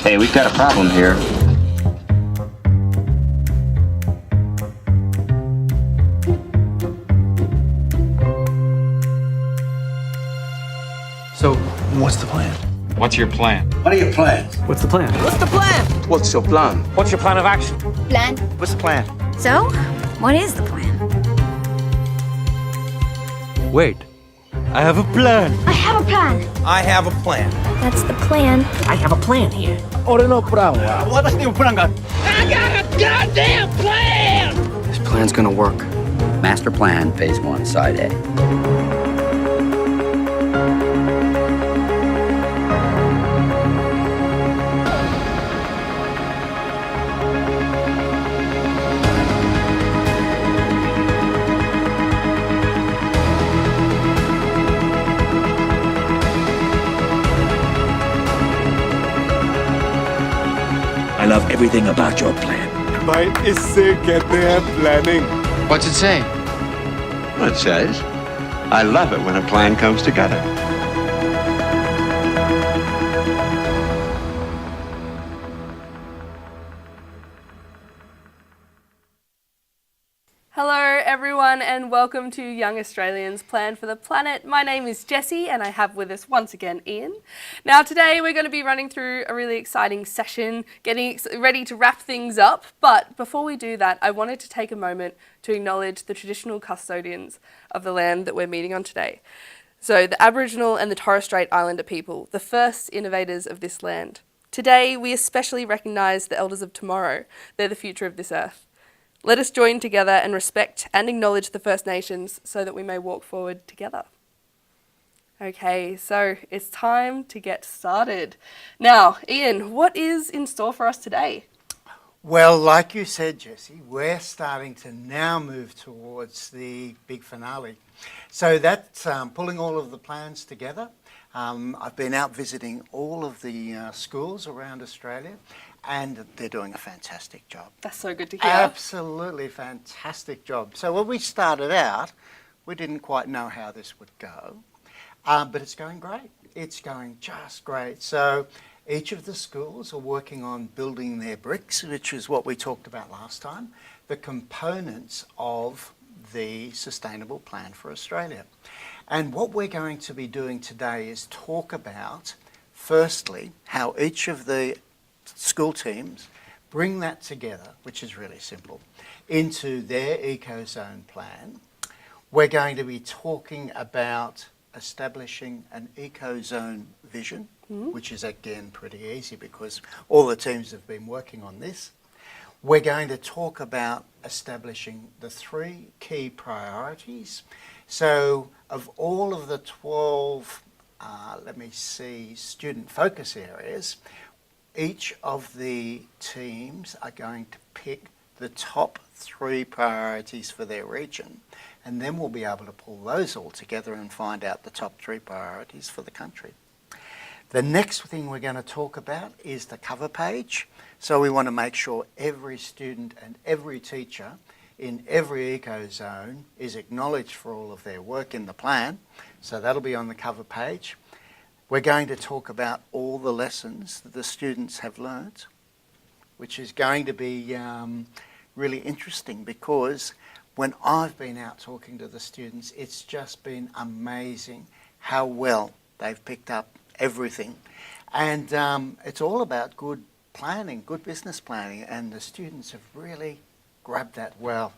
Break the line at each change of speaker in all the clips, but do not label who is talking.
Hey, we've got a problem here.
So, what's the plan?
What's your plan?
What are your plans?
What's the plan?
What's the plan?
What's your plan?
What's your plan of action?
Plan.
What's the plan?
So, what is the plan?
Wait, I have a plan.
I have a plan.
I have a plan.
That's the plan.
I have a plan here.
This plan's gonna work. Master Plan, Phase 1, Side A.
I love everything about your plan.
भाई इससे कहते हैं planning.
What's it say?
Well, it says, I love it when a plan comes together.
Hello everyone and welcome to Young Australians Plan for the Planet. My name is Jessie and I have with us once again Ian. Now today we're going to be running through a really exciting session, getting ready to wrap things up, but before we do that I wanted to take a moment to acknowledge the traditional custodians of the land that we're meeting on today. So the Aboriginal and the Torres Strait Islander people, the first innovators of this land. Today we especially recognise the elders of tomorrow. They're the future of this earth. Let us join together and respect and acknowledge the First Nations so that we may walk forward together. Okay, so it's time to get started. Now, Ian, what is in store for us today?
Well, like you said, Jessie, we're starting to now move towards the big finale. So that's pulling all of the plans together. I've been out visiting all of the schools around Australia, and they're doing a fantastic job.
That's so good to hear.
Absolutely fantastic job. So when we started out, we didn't quite know how this would go, but it's going great. It's going just great. So each of the schools are working on building their bricks, which is what we talked about last time, the components of the Sustainable Plan for Australia. And what we're going to be doing today is talk about, firstly, how each of the school teams bring that together, which is really simple, into their EcoZone plan. We're going to be talking about establishing an EcoZone vision, which is again pretty easy because all the teams have been working on this. We're going to talk about establishing the 3 key priorities. So of all of the 12, student focus areas, each of the teams are going to pick the top 3 priorities for their region, and then we'll be able to pull those all together and find out the top 3 priorities for the country. The next thing we're going to talk about is the cover page. So we want to make sure every student and every teacher in every EcoZone is acknowledged for all of their work in the plan. So that'll be on the cover page. We're going to talk about all the lessons that the students have learnt, which is going to be really interesting because when I've been out talking to the students, it's just been amazing how well they've picked up everything. And it's all about good planning, good business planning, and the students have really grabbed that well.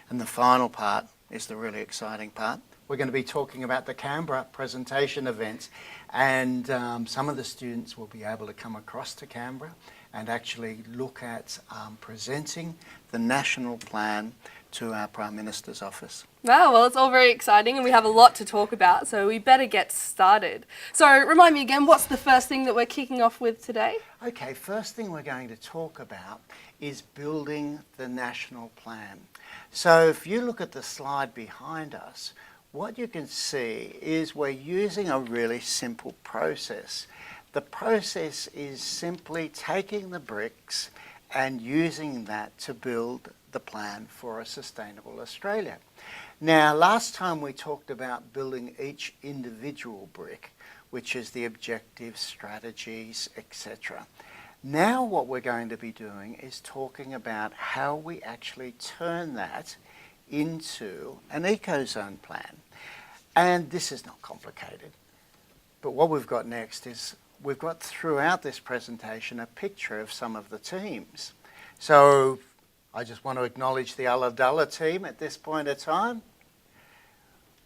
And the final part is the really exciting part. We're going to be talking about the Canberra presentation event, and some of the students will be able to come across to Canberra and actually look at presenting the national plan to our Prime Minister's office.
Wow, well, it's all very exciting and we have a lot to talk about, so we better get started. So remind me again, what's the first thing that we're kicking off with today?
Okay, first thing we're going to talk about is building the national plan. So if you look at the slide behind us, what you can see is we're using a really simple process. The process is simply taking the bricks and using that to build the plan for a sustainable Australia. Now, last time we talked about building each individual brick, which is the objectives, strategies, etc. Now what we're going to be doing is talking about how we actually turn that into an EcoZone plan. And this is not complicated. But what we've got next is we've got throughout this presentation a picture of some of the teams. So I just want to acknowledge the Ulladulla team at this point of time.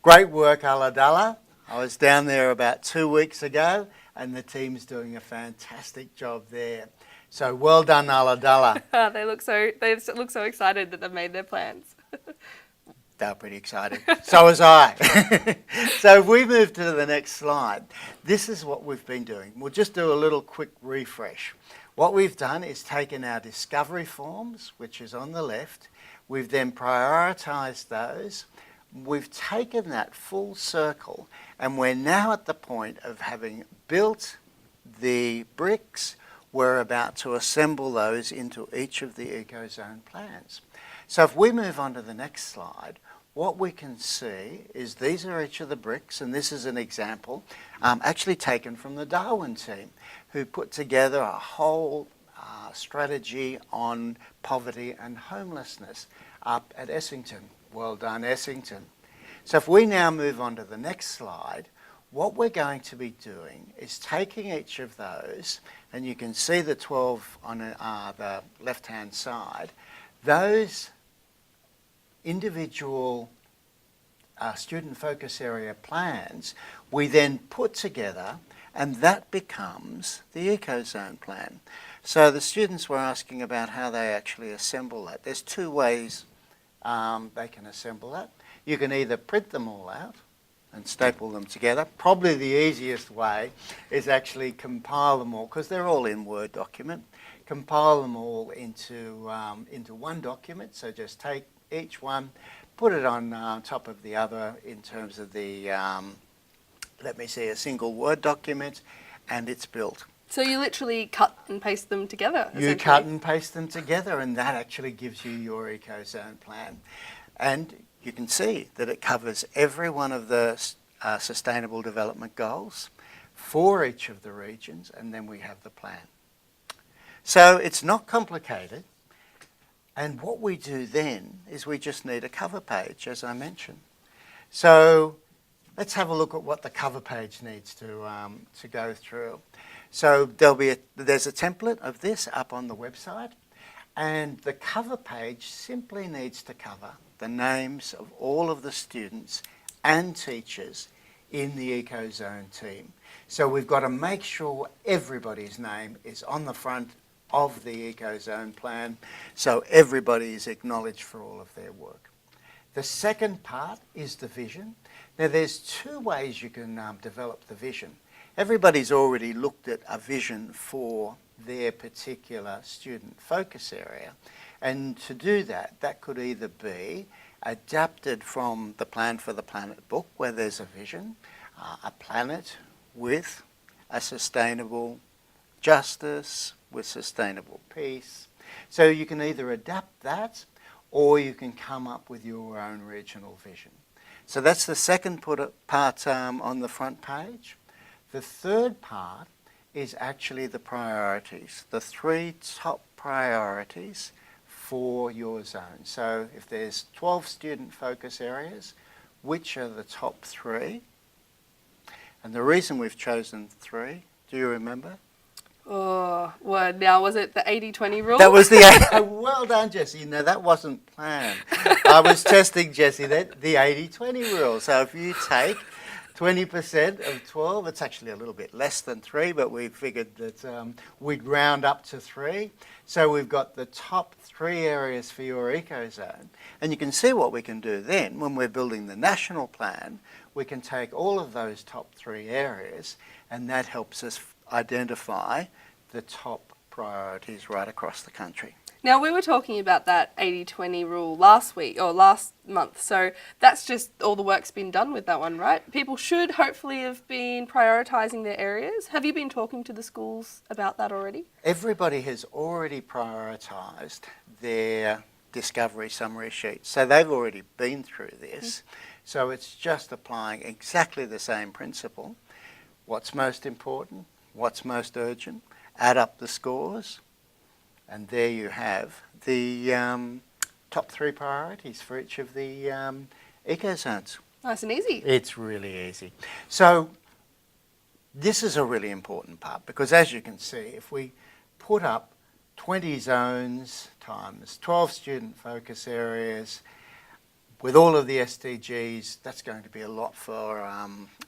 Great work, Ulladulla. I was down there about 2 weeks ago and the team's doing a fantastic job there. So well done, Ulladulla.
They look so excited that they've made their plans.
They're pretty excited. So was I. So if we move to the next slide, this is what we've been doing. We'll just do a little quick refresh. What we've done is taken our discovery forms, which is on the left. We've then prioritised those. We've taken that full circle and we're now at the point of having built the bricks. We're about to assemble those into each of the EcoZone plans. So if we move on to the next slide, what we can see is these are each of the bricks, and this is an example actually taken from the Darwin team, who put together a whole strategy on poverty and homelessness up at Essington. Well done, Essington. So if we now move on to the next slide, what we're going to be doing is taking each of those, and you can see the 12 on the left-hand side, those individual student focus area plans, we then put together, and that becomes the EcoZone plan. So the students were asking about how they actually assemble that. There's two ways they can assemble that. You can either print them all out and staple them together. Probably the easiest way is actually compile them all, because they're all in Word document. Compile them all into one document, so just take each one, put it on top of the other in terms of the, let me see, a single Word document, and it's built.
So you literally cut and paste them together?
You cut and paste them together, and that actually gives you your EcoZone plan. And you can see that it covers every one of the Sustainable Development Goals for each of the regions, and then we have the plan. So it's not complicated. And what we do then is we just need a cover page, as I mentioned. So let's have a look at what the cover page needs to go through. So there's a template of this up on the website, and the cover page simply needs to cover the names of all of the students and teachers in the EcoZone team. So we've got to make sure everybody's name is on the front of the EcoZone plan, so everybody is acknowledged for all of their work. The second part is the vision. Now there's two ways you can develop the vision. Everybody's already looked at a vision for their particular student focus area, and to do that, that could either be adapted from the Plan for the Planet book, where there's a vision, a planet with a sustainable justice, with sustainable peace. So you can either adapt that, or you can come up with your own regional vision. So that's the second part on the front page. The third part is actually the priorities, the 3 top priorities for your zone. So if there's 12 student focus areas, which are the top 3? And the reason we've chosen 3, do you remember?
Oh, well, now was it the 80-20 rule?
That was the, well done, Jessie. No, that wasn't planned. I was testing, Jessie, the 80-20 rule. So if you take 20% of 12, it's actually a little bit less than 3, but we figured that we'd round up to 3. So we've got the top 3 areas for your EcoZone. And you can see what we can do then when we're building the national plan. We can take all of those top 3 areas, and that helps us identify the top priorities right across the country.
Now, we were talking about that 80-20 rule last week, or last month, so that's just all the work's been done with that one, right? People should hopefully have been prioritising their areas. Have you been talking to the schools about that already?
Everybody has already prioritised their discovery summary sheet, so they've already been through this. So it's just applying exactly the same principle. What's most important? What's most urgent? add up the scores, and there you have the top 3 priorities for each of the ecozones.
Nice and easy.
It's really easy. So this is a really important part, because as you can see, if we put up 20 zones times 12 student focus areas with all of the SDGs, that's going to be a lot for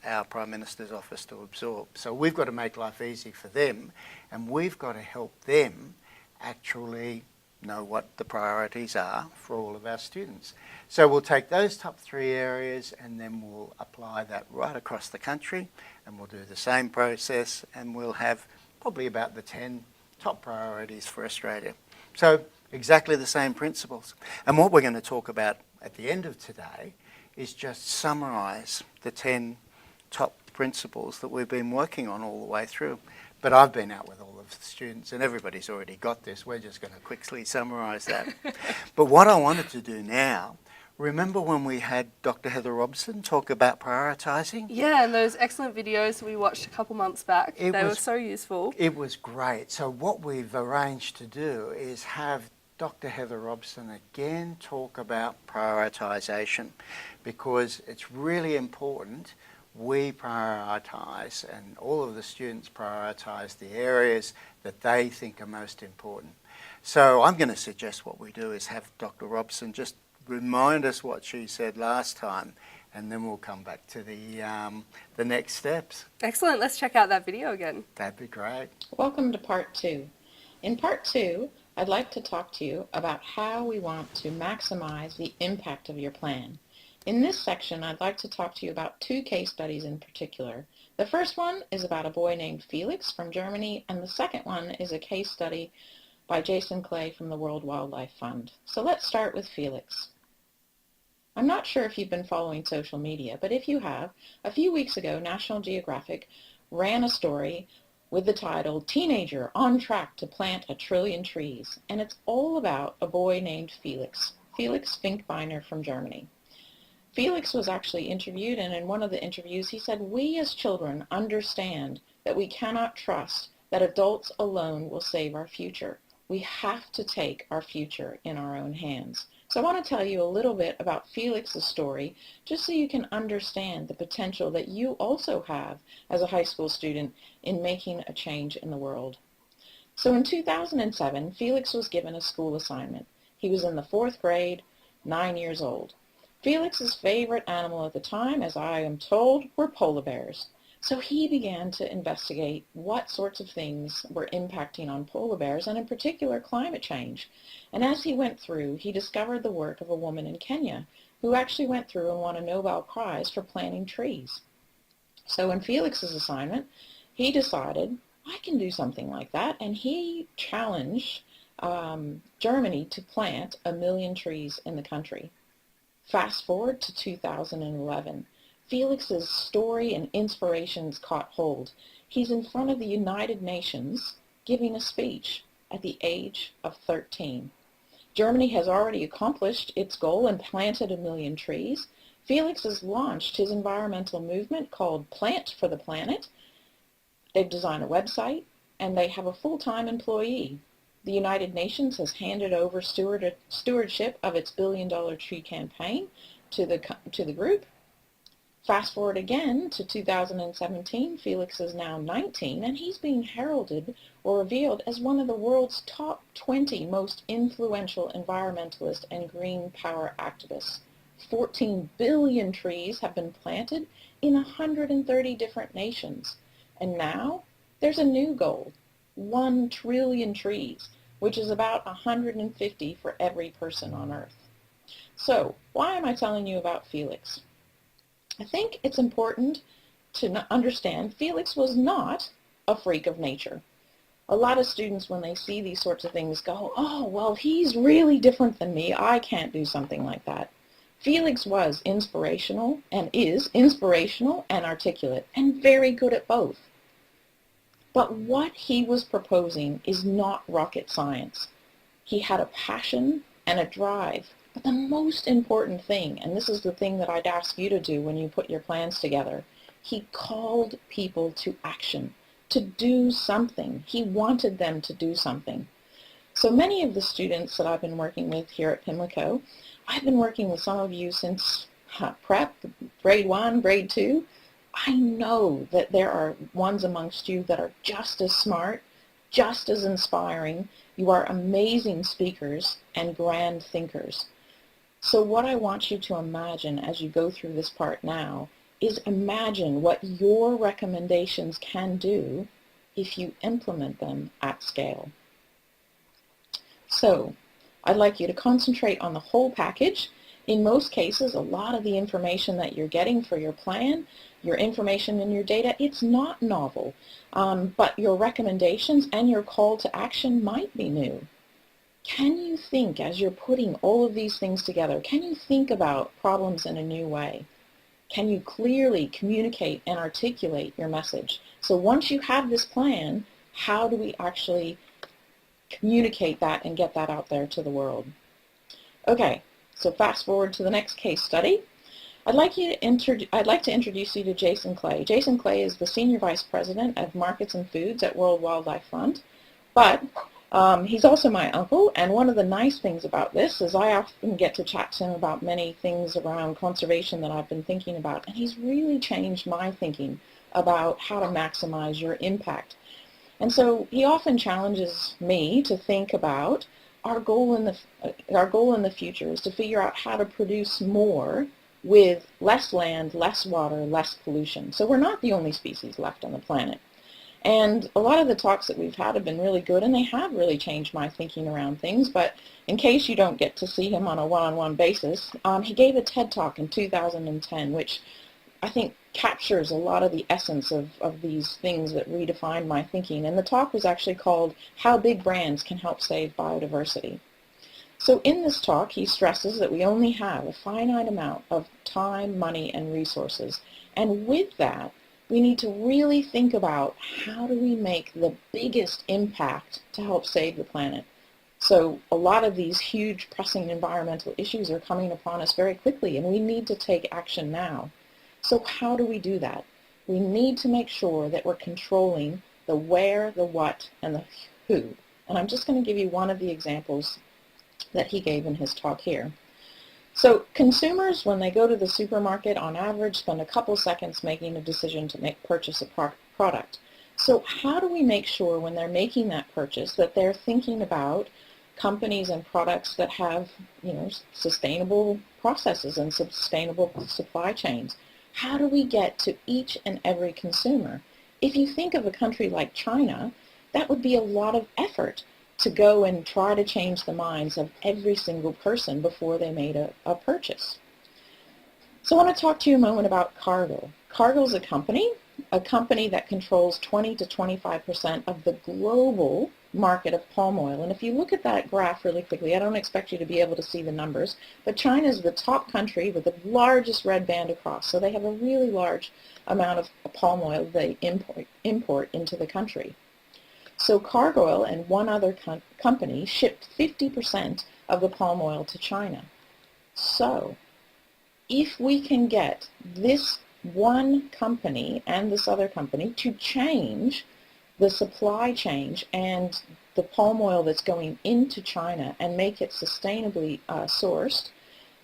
our Prime Minister's office to absorb. So we've got to make life easy for them, and we've got to help them actually know what the priorities are for all of our students. So we'll take those top 3 areas and then we'll apply that right across the country, and we'll do the same process, and we'll have probably about the 10 top priorities for Australia. So exactly the same principles. And what we're going to talk about at the end of today is just summarise the 10 top principles that we've been working on all the way through. But I've been out with all of the students and everybody's already got this. We're just going to quickly summarise that. But what I wanted to do now, remember when we had Dr. Heather Robson talk about prioritising?
Yeah, and those excellent videos we watched a couple months back. They were so useful.
It was great. So what we've arranged to do is have Dr. Heather Robson again talk about prioritisation, because it's really important we prioritise and all of the students prioritise the areas that they think are most important. So I'm going to suggest what we do is have Dr. Robson just remind us what she said last time, and then we'll come back to the next steps.
Excellent. Let's check out that video again.
That'd be great.
Welcome to part 2. In part 2, I'd like to talk to you about how we want to maximize the impact of your plan. In this section, I'd like to talk to you about 2 case studies in particular. The first one is about a boy named Felix from Germany, and the second one is a case study by Jason Clay from the World Wildlife Fund. So let's start with Felix. I'm not sure if you've been following social media, but if you have, a few weeks ago, National Geographic ran a story with the title, "Teenager on Track to Plant a Trillion Trees," and it's all about a boy named Felix Finkbeiner from Germany. Felix was actually interviewed, and in one of the interviews he said, "We as children understand that we cannot trust that adults alone will save our future. We have to take our future in our own hands." So I want to tell you a little bit about Felix's story, just so you can understand the potential that you also have as a high school student in making a change in the world. So in 2007, Felix was given a school assignment. He was in the 4th grade, 9 years old. Felix's favorite animal at the time, as I am told, were polar bears. So he began to investigate what sorts of things were impacting on polar bears, and in particular climate change. And as he went through, he discovered the work of a woman in Kenya who actually went through and won a Nobel Prize for planting trees. So in Felix's assignment, he decided, I can do something like that, and he challenged Germany to plant 1 million trees in the country. Fast forward to 2011. Felix's story and inspirations caught hold. He's in front of the United Nations giving a speech at the age of 13. Germany has already accomplished its goal and planted 1 million trees. Felix has launched his environmental movement called Plant for the Planet. They've designed a website, and they have a full-time employee. The United Nations has handed over stewardship of its $1 billion tree campaign to the group. Fast forward again to 2017, Felix is now 19, and he's being heralded or revealed as one of the world's top 20 most influential environmentalist and green power activists. 14 billion trees have been planted in 130 different nations. And now there's a new goal, 1 trillion trees, which is about 150 for every person on Earth. So why am I telling you about Felix? I think it's important to understand Felix was not a freak of nature. A lot of students, when they see these sorts of things, go, oh, well, he's really different than me. I can't do something like that. Felix was inspirational and is inspirational and articulate and very good at both. But what he was proposing is not rocket science. He had a passion and a drive. But the most important thing, and this is the thing that I'd ask you to do when you put your plans together, he called people to action, to do something. He wanted them to do something. So many of the students that I've been working with here at Pimlico, I've been working with some of you since prep, grade 1, grade 2. I know that there are ones amongst you that are just as smart, just as inspiring. You are amazing speakers and grand thinkers. So what I want you to imagine as you go through this part now is imagine what your recommendations can do if you implement them at scale. So I'd like you to concentrate on the whole package. In most cases, a lot of the information that you're getting for your plan, your information in your data, it's not novel, but your recommendations and your call to action might be new. Can you think, as you're putting all of these things together, can you think about problems in a new way? Can you clearly communicate and articulate your message? So once you have this plan, how do we actually communicate that and get that out there to the world? Okay, so fast forward to the next case study. I'd like to introduce you to Jason Clay. Jason Clay is the Senior Vice President of Markets and Foods at World Wildlife Fund, but he's also my uncle, and one of the nice things about this is I often get to chat to him about many things around conservation that I've been thinking about, and he's really changed my thinking about how to maximize your impact. And so he often challenges me to think about our goal in the future is to figure out how to produce more with less land, less water, less pollution. So we're not the only species left on the planet. And a lot of the talks that we've had have been really good, and they have really changed my thinking around things. But in case you don't get to see him on a one-on-one basis, he gave a TED Talk in 2010, which I think captures a lot of the essence of these things that redefine my thinking. And the talk was actually called How Big Brands Can Help Save Biodiversity. So in this talk, he stresses that we only have a finite amount of time, money, and resources. And with that, we need to really think about how do we make the biggest impact to help save the planet. So a lot of these huge pressing environmental issues are coming upon us very quickly, and we need to take action now. So how do we do that? We need to make sure that we're controlling the where, the what, and the who. And I'm just going to give you one of the examples that he gave in his talk here. So consumers, when they go to the supermarket, on average, spend a couple seconds making a decision to purchase a product. So how do we make sure when they're making that purchase that they're thinking about companies and products that have, sustainable processes and sustainable supply chains? How do we get to each and every consumer? If you think of a country like China, that would be a lot of effort to go and try to change the minds of every single person before they made a purchase. So I want to talk to you a moment about Cargill. Cargill is a company that controls 20 to 25% of the global market of palm oil. And if you look at that graph really quickly, I don't expect you to be able to see the numbers, but China is the top country with the largest red band across. So they have a really large amount of palm oil they import into the country. So Cargill and one other company shipped 50% of the palm oil to China. So if we can get this one company and this other company to change the supply chain and the palm oil that's going into China and make it sustainably sourced,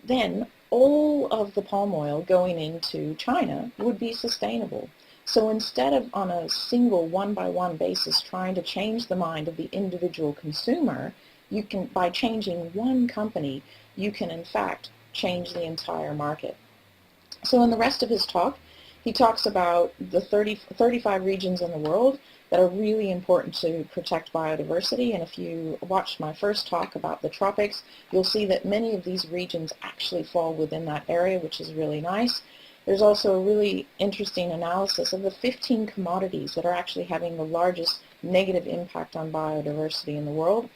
then all of the palm oil going into China would be sustainable. So instead of on a single one-by-one basis trying to change the mind of the individual consumer, you can, by changing one company, you can in fact change the entire market. So in the rest of his talk, he talks about the 35 regions in the world that are really important to protect biodiversity. And if you watched my first talk about the tropics, you'll see that many of these regions actually fall within that area, which is really nice. There's also a really interesting analysis of the 15 commodities that are actually having the largest negative impact on biodiversity in the world,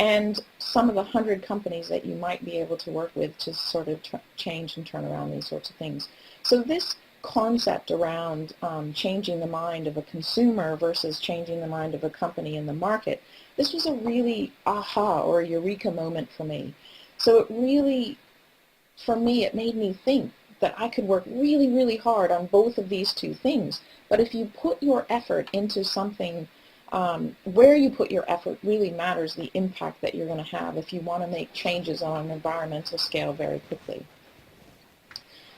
and some of the 100 companies that you might be able to work with to sort of change and turn around these sorts of things. So this concept around changing the mind of a consumer versus changing the mind of a company in the market, this was a really aha or eureka moment for me. So it really, for me, it made me think, that I could work really, really hard on both of these two things. But if you put your effort into something, where you put your effort really matters the impact that you're going to have if you want to make changes on an environmental scale very quickly.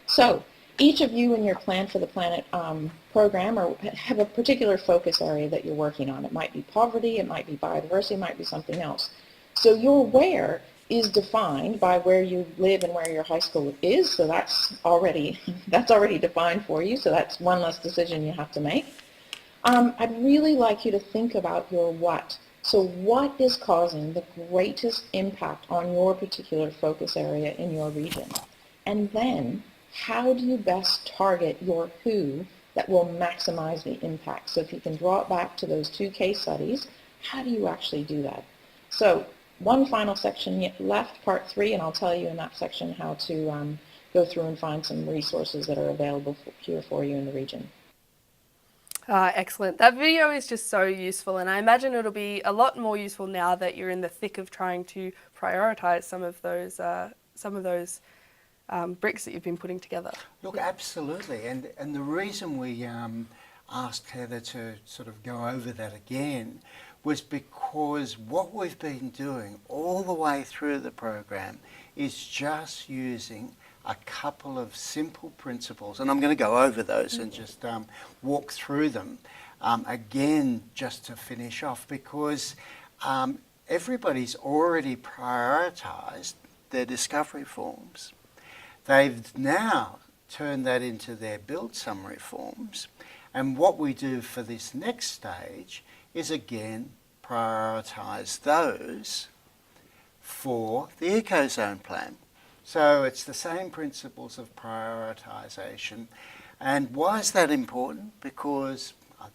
So each of you in your Plan for the Planet program have a particular focus area that you're working on. It might be poverty, it might be biodiversity, it might be something else. So your where is defined by where you live and where your high school is, so that's already defined for you, so that's one less decision you have to make. I'd really like you to think about your what. So what is causing the greatest impact on your particular focus area in your region? And then, how do you best target your who that will maximize the impact? So if you can draw it back to those two case studies, how do you actually do that? So one final section left, part 3, and I'll tell you in that section how to go through and find some resources that are available here for you in the region.
Excellent. That video is just so useful, and I imagine it'll be a lot more useful now that you're in the thick of trying to prioritize some of those bricks that you've been putting together.
Look, absolutely, and the reason we asked Heather to sort of go over that again was because what we've been doing all the way through the program is just using a couple of simple principles, and I'm going to go over those and just walk through them again just to finish off, because everybody's already prioritised their discovery forms. They've now turned that into their build summary forms, and what we do for this next stage is again prioritise those for the EcoZone Plan. So it's the same principles of prioritisation. And why is that important? Because I've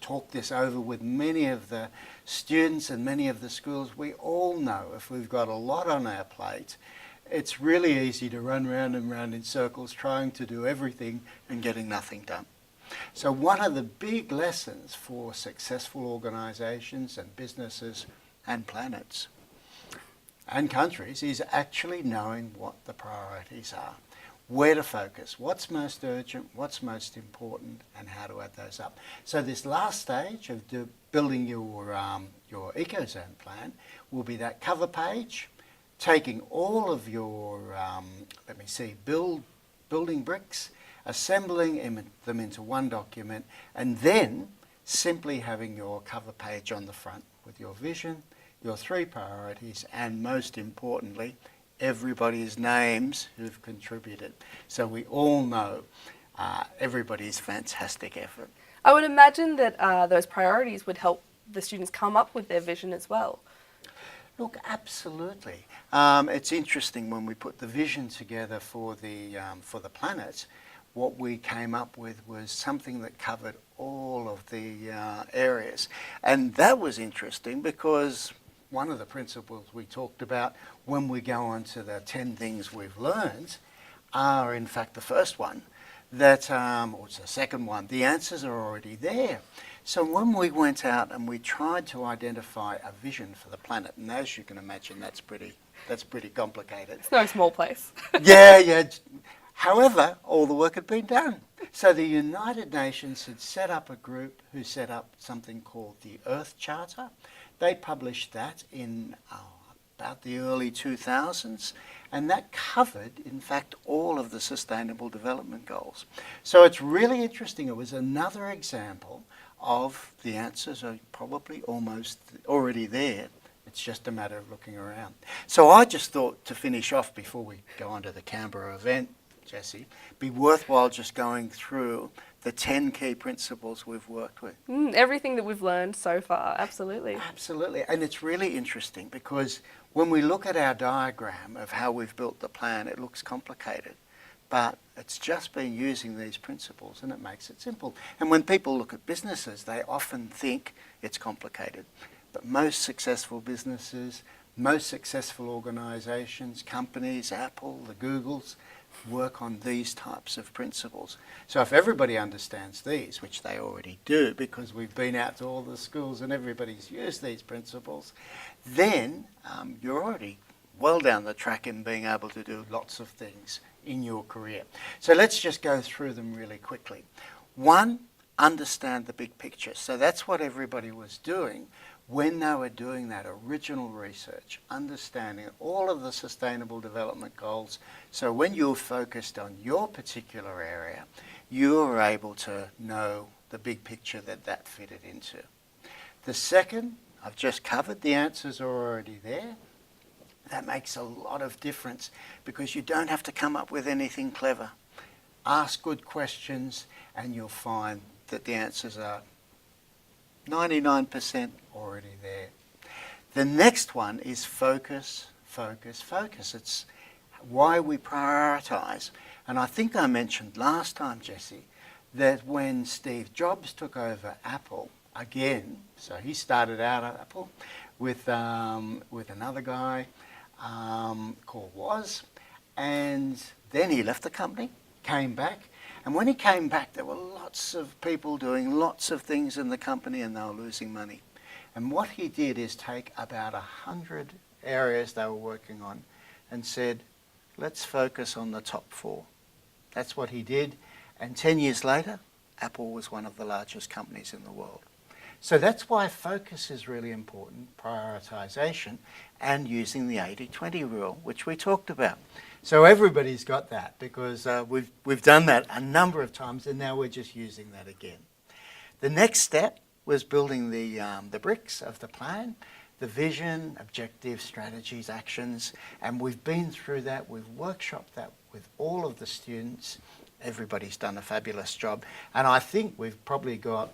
talked this over with many of the students and many of the schools. We all know if we've got a lot on our plate, it's really easy to run round and round in circles trying to do everything and getting nothing done. So one of the big lessons for successful organisations and businesses and planets and countries is actually knowing what the priorities are, where to focus, what's most urgent, what's most important, and how to add those up. So this last stage of building your EcoZone Plan will be that cover page, taking all of your, building bricks, assembling them into one document, and then simply having your cover page on the front with your vision, your 3 priorities, and most importantly, everybody's names who've contributed. So we all know everybody's fantastic effort.
I would imagine that those priorities would help the students come up with their vision as well.
Look, absolutely. It's interesting when we put the vision together for the planet. What we came up with was something that covered all of the areas, and that was interesting because one of the principles we talked about when we go on to the 10 things we've learned are in fact the first one, that, or it's the second one, the answers are already there. So when we went out and we tried to identify a vision for the planet, and as you can imagine, that's pretty complicated.
It's no small place.
Yeah. However, all the work had been done. So the United Nations had set up a group who set up something called the Earth Charter. They published that in about the early 2000s, and that covered, in fact, all of the Sustainable Development Goals. So it's really interesting. It was another example of the answers are probably almost already there. It's just a matter of looking around. So I just thought to finish off before we go on to the Canberra event, Jessie, be worthwhile just going through the 10 key principles we've worked with.
Everything that we've learned so far, absolutely.
Absolutely, and it's really interesting because when we look at our diagram of how we've built the plan, it looks complicated, but it's just been using these principles and it makes it simple. And when people look at businesses, they often think it's complicated, but most successful businesses, most successful organisations, companies, Apple, the Googles, work on these types of principles. So if everybody understands these, which they already do because we've been out to all the schools and everybody's used these principles, then you're already well down the track in being able to do lots of things in your career. So let's just go through them really quickly. One, understand the big picture. So that's what everybody was doing when they were doing that original research, understanding all of the sustainable development goals. So when you're focused on your particular area, you are able to know the big picture that fitted into. The second, I've just covered, the answers are already there. That makes a lot of difference because you don't have to come up with anything clever. Ask good questions and you'll find that the answers are 99% already there. The next one is focus, focus, focus. It's why we prioritise. And I think I mentioned last time, Jesse, that when Steve Jobs took over Apple again, so he started out at Apple with another guy called Woz, and then he left the company, came back, and when he came back there were lots of people doing lots of things in the company and they were losing money. And what he did is take about 100 areas they were working on and said, let's focus on the top 4. That's what he did, and 10 years later Apple was one of the largest companies in the world. So that's why focus is really important, prioritisation, and using the 80-20 rule, which we talked about. So everybody's got that because we've done that a number of times and now we're just using that again. The next step was building the bricks of the plan, the vision, objectives, strategies, actions, and we've been through that, we've workshopped that with all of the students. Everybody's done a fabulous job, and I think we've probably got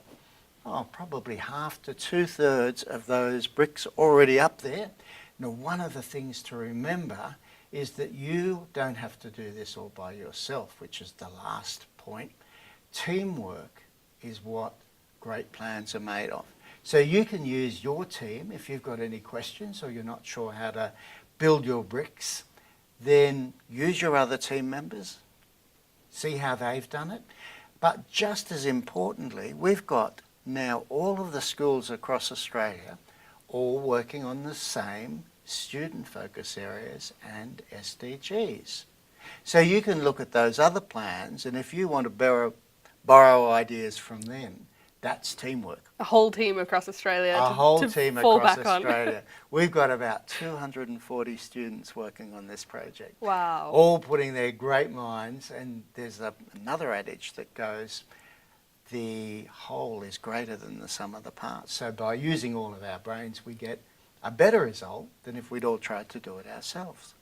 probably half to 2/3 of those bricks already up there. Now, one of the things to remember is that you don't have to do this all by yourself, which is the last point. Teamwork is what great plans are made of. So you can use your team if you've got any questions or you're not sure how to build your bricks, then use your other team members, see how they've done it. But just as importantly, we've got now all of the schools across Australia all working on the same student focus areas and SDGs. So you can look at those other plans, and if you want to borrow ideas from them, that's teamwork.
A whole team across Australia
A whole
to
team
fall
across
back on.
Australia. We've got about 240 students working on this project.
Wow.
All putting their great minds, and there's another adage that goes, the whole is greater than the sum of the parts. So by using all of our brains, we get a better result than if we'd all tried to do it ourselves.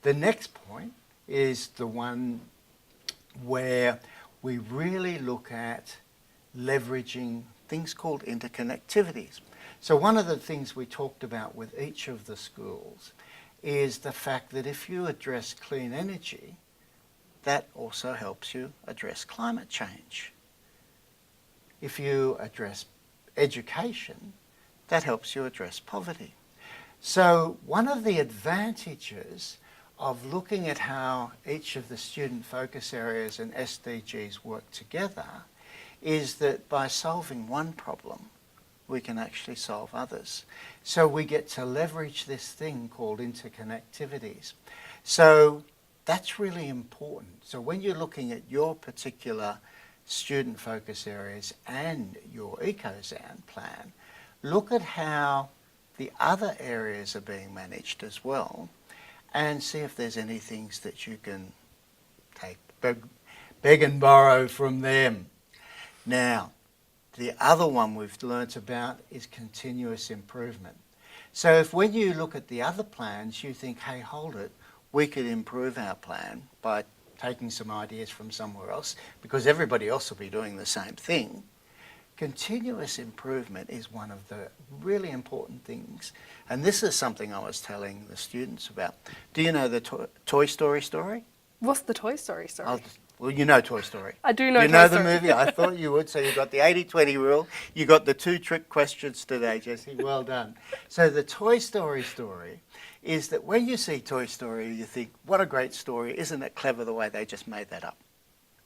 The next point is the one where we really look at leveraging things called interconnectivities. So one of the things we talked about with each of the schools is the fact that if you address clean energy, that also helps you address climate change. If you address education, that helps you address poverty. So one of the advantages of looking at how each of the student focus areas and SDGs work together is that by solving one problem, we can actually solve others. So we get to leverage this thing called interconnectivities. So that's really important. So when you're looking at your particular student focus areas and your EcoZone plan, look at how the other areas are being managed as well and see if there's any things that you can take, beg and borrow from them. Now, the other one we've learnt about is continuous improvement. So if when you look at the other plans, you think, hey, hold it, we could improve our plan by taking some ideas from somewhere else, because everybody else will be doing the same thing. Continuous improvement is one of the really important things. And this is something I was telling the students about. Do you know the Toy Story story?
What's the Toy Story story?
Well, you know Toy Story.
I do know
You
Toy
know
Story.
the movie? I thought you would. So you got the 80-20 rule. You got the 2 trick questions today, Jesse. Well done. So the Toy Story story is that when you see Toy Story, you think, what a great story. Isn't it clever the way they just made that up?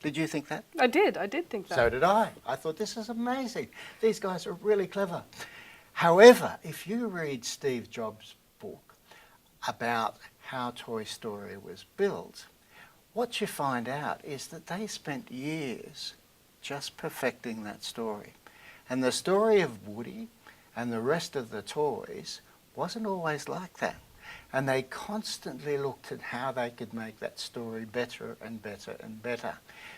Did you think that?
I did think that.
So did I. I thought, this is amazing. These guys are really clever. However, if you read Steve Jobs' book about how Toy Story was built, what you find out is that they spent years just perfecting that story. And the story of Woody and the rest of the toys wasn't always like that. And they constantly looked at how they could make that story better and better and better.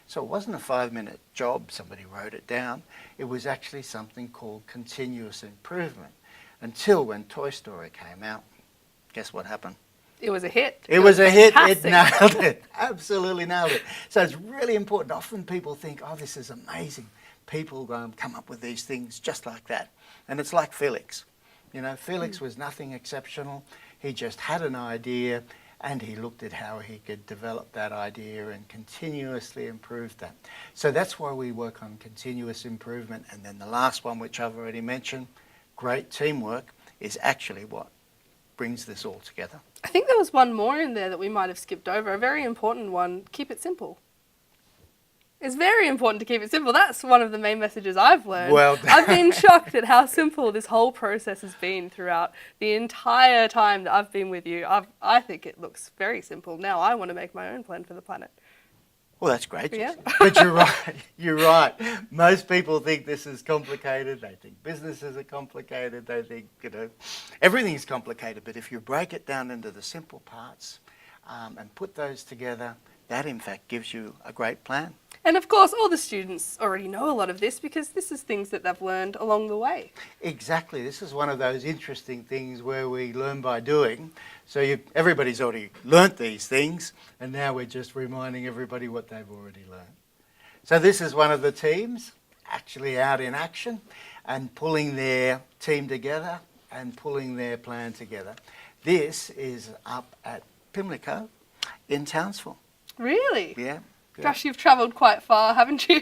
So it wasn't a 5-minute job, somebody wrote it down. It was actually something called continuous improvement. Until when Toy Story came out, guess what happened?
It was a hit.
It was a hit. It
fantastic.
nailed it. Absolutely nailed it. So it's really important. Often people think, oh, this is amazing. People come up with these things just like that. And it's like Felix. You know, Felix was nothing exceptional. He just had an idea and he looked at how he could develop that idea and continuously improve that. So that's why we work on continuous improvement. And then the last one, which I've already mentioned, great teamwork, is actually what brings this all together.
I think there was one more in there that we might have skipped over, a very important one, keep it simple. It's very important to keep it simple. That's one of the main messages I've learned.
Well,
I've been shocked at how simple this whole process has been throughout the entire time that I've been with you. I think it looks very simple. Now I want to make my own plan for the planet.
Well, that's great.
Yeah.
But you're right. You're right. Most people think this is complicated. They think businesses are complicated. They think, you know, everything's complicated. But if you break it down into the simple parts and put those together, that in fact gives you a great plan.
And of course, all the students already know a lot of this because this is things that they've learned along the way.
Exactly. This is one of those interesting things where we learn by doing. So everybody's already learnt these things, and now we're just reminding everybody what they've already learned. So this is one of the teams actually out in action and pulling their team together and pulling their plan together. This is up at Pimlico in Townsville.
Really?
Yeah.
Gosh, you've travelled quite far, haven't you?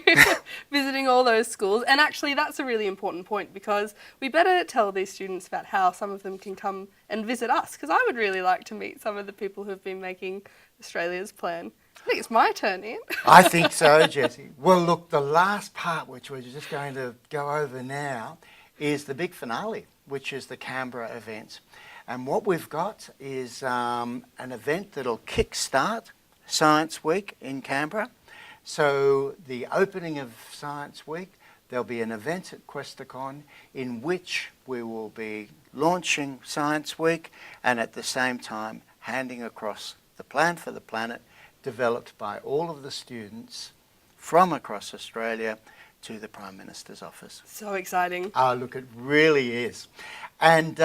Visiting all those schools. And actually, that's a really important point because we better tell these students about how some of them can come and visit us, because I would really like to meet some of the people who've been making Australia's plan. I think it's my turn, Ian.
I think so, Jessie. Well, look, the last part, which we're just going to go over now, is the big finale, which is the Canberra Event. And what we've got is an event that'll kick-start Science Week in Canberra. So the opening of Science Week, there'll be an event at Questacon in which we will be launching Science Week and at the same time handing across the plan for the planet developed by all of the students from across Australia to the Prime Minister's office.
So exciting.
Oh, look, it really is. And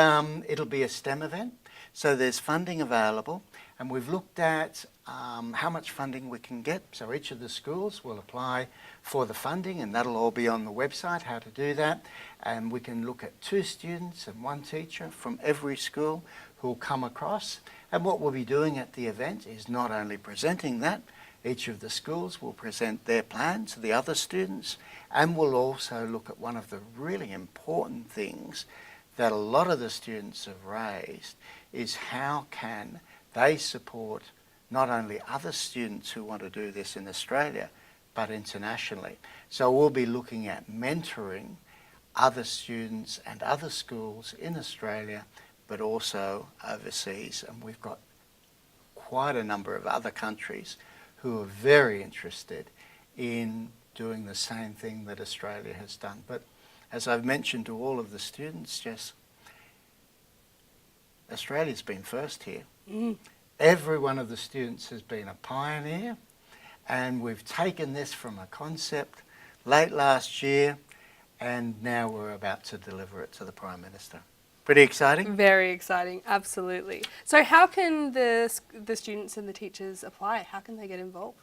it'll be a STEM event, so there's funding available. And we've looked at how much funding we can get. So each of the schools will apply for the funding, and that'll all be on the website, how to do that. And we can look at 2 students and 1 teacher from every school who will come across. And what we'll be doing at the event is not only presenting that, each of the schools will present their plan to the other students, and we'll also look at one of the really important things that a lot of the students have raised is how can they support not only other students who want to do this in Australia, but internationally. So we'll be looking at mentoring other students and other schools in Australia, but also overseas. And we've got quite a number of other countries who are very interested in doing the same thing that Australia has done. But as I've mentioned to all of the students, Jess, Australia's been first here. Every one of the students has been a pioneer, and we've taken this from a concept late last year, and now we're about to deliver it to the Prime Minister. Pretty exciting?
Very exciting, absolutely. So how can the students and the teachers apply? How can they get involved?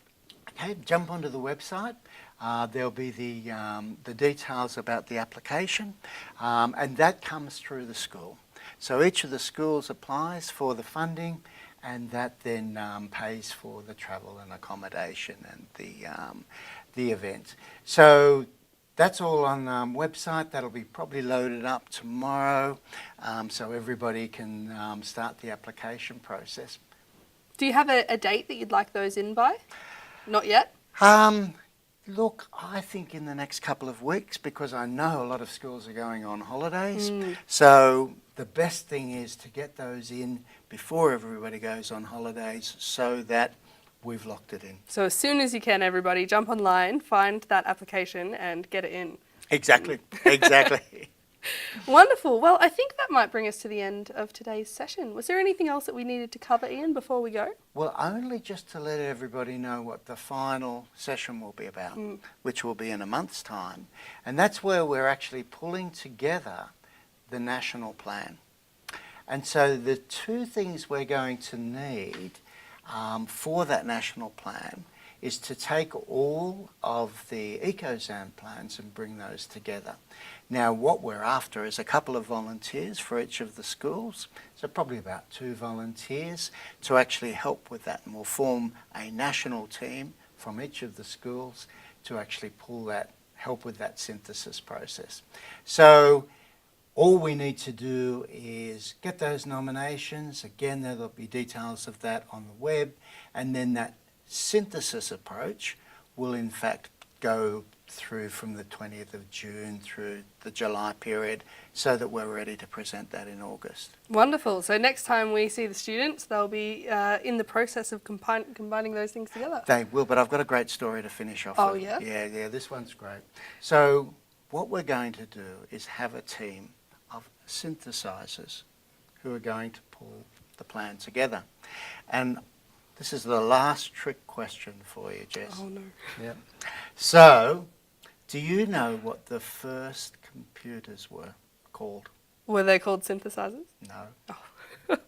Okay, jump onto the website. There'll be the details about the application, and that comes through the school. So each of the schools applies for the funding, and that then pays for the travel and accommodation and the event. So that's all on the website. That'll be probably loaded up tomorrow, so everybody can start the application process.
Do you have a date that you'd like those in by? Not yet?
Look, I think in the next couple of weeks, because I know a lot of schools are going on holidays. So the best thing is to get those in before everybody goes on holidays so that we've locked it in.
So as soon as you can, everybody, jump online, find that application and get it in.
Exactly, exactly.
Wonderful. Well, I think that might bring us to the end of today's session. Was there anything else that we needed to cover, Ian, before we go?
Well, only just to let everybody know what the final session will be about, which will be in a month's time. And that's where we're actually pulling together the national plan. And so the two things we're going to need for that national plan is to take all of the EcoZone plans and bring those together. Now, what we're after is a couple of volunteers for each of the schools, so probably about 2 volunteers to actually help with that. And we'll form a national team from each of the schools to actually help with that synthesis process. So all we need to do is get those nominations. Again, there'll be details of that on the web, and then that synthesis approach will in fact go through from the 20th of June through the July period so that we're ready to present that in August.
Wonderful. So next time we see the students, they'll be in the process of combining those things together.
They will, but I've got a great story to finish off
Oh,
with.
yeah?
Yeah, this one's great. So what we're going to do is have a team of synthesizers who are going to pull the plan together. And this is the last trick question for you, Jess.
Oh, no.
Yeah. So, do you know what the first computers were called?
Were they called synthesizers?
No.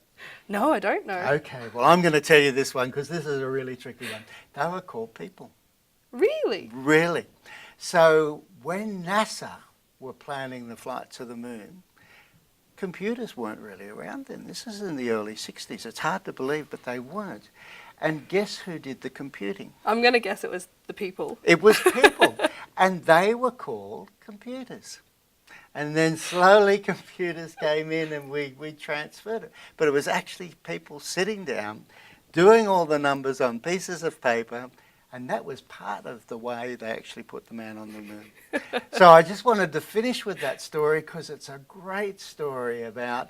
No, I don't know.
Okay, well, I'm going to tell you this one because this is a really tricky one. They were called people.
Really?
Really. So, when NASA were planning the flight to the moon, computers weren't really around then. This is in the early 60s. It's hard to believe, but they weren't. And guess who did the computing?
I'm going to guess it was the people.
It was people. And they were called computers. And then slowly computers came in and we transferred it. But it was actually people sitting down, doing all the numbers on pieces of paper, and that was part of the way they actually put the man on the moon. So I just wanted to finish with that story because it's a great story about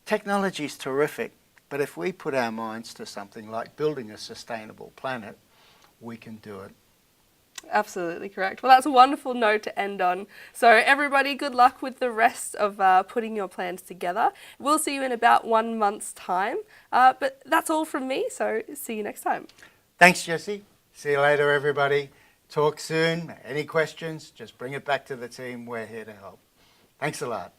technology's terrific, but if we put our minds to something like building a sustainable planet, we can do it.
Absolutely correct. Well, that's a wonderful note to end on. So everybody, good luck with the rest of putting your plans together. We'll see you in about 1 month's time. But that's all from me, so see you next time.
Thanks, Jessie. See you later, everybody. Talk soon. Any questions, just bring it back to the team. We're here to help. Thanks a lot.